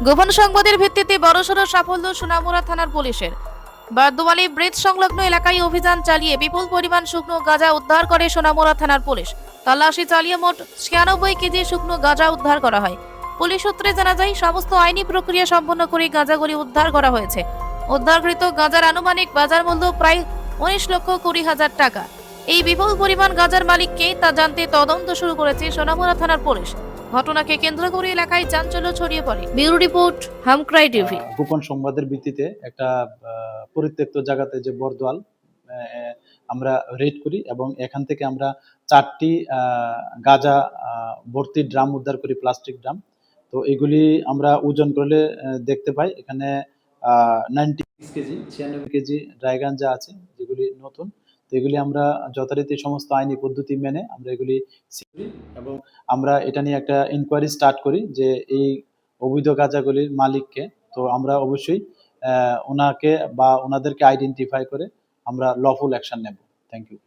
গোপন সংবাদের ভিত্তিতে বড়সড় সাফল্য সোনামুড়া থানার পুলিশের। বারদোয়ালি ব্রিজ সংলগ্ন এলাকায় অভিযান চালিয়ে বিপুল পরিমাণ শুকনো গাঁজা উদ্ধার করে সোনামুড়া থানার পুলিশ। তল্লাশি চালিয়ে মোট 96 কেজি শুকনো গাঁজা উদ্ধার করা হয়। পুলিশ সূত্রে জানা যায়, সমস্ত আইনি প্রক্রিয়া সম্পন্ন করে গাঁজাগুলি উদ্ধার করা হয়েছে। উদ্ধারকৃত গাঁজার আনুমানিক বাজার মূল্য প্রায় 19,20,000 টাকা। এই বিপুল পরিমাণ গাঁজার মালিককে তা জানতে তদন্ত শুরু করেছে সোনামুড়া থানার পুলিশ। ঘটনাকে কেন্দ্র করে এলাকায় চাঞ্চল্য ছড়িয়ে পড়ে। ব্যুরো রিপোর্ট, হামক্রাই টিভি। গোপন সংবাদের ভিত্তিতে একটা পরিত্যক্ত জায়গাতে যে বরদোয়াল আমরা রেড করি এবং এখান থেকে আমরা 4টি গাঁজা ভর্তি ড্রাম উদ্ধার করি, প্লাস্টিক ড্রাম। তো এগুলি আমরা ওজন করলে দেখতে পাই এখানে 96 কেজি 96 কেজি ড্রাই গাঁজা আছে, যেগুলি নতুন। তো এগুলি আমরা যথারীতি সমস্ত আইনি পদ্ধতি মেনে আমরা এগুলি করি এবং আমরা এটা নিয়ে একটা ইনকোয়ারি স্টার্ট করি যে এই অবৈধ গাঁজাগুলির মালিককে। তো আমরা অবশ্যই ওনাকে বা ওনাদেরকে আইডেন্টিফাই করে আমরা লফুল অ্যাকশন নেব। Thank you.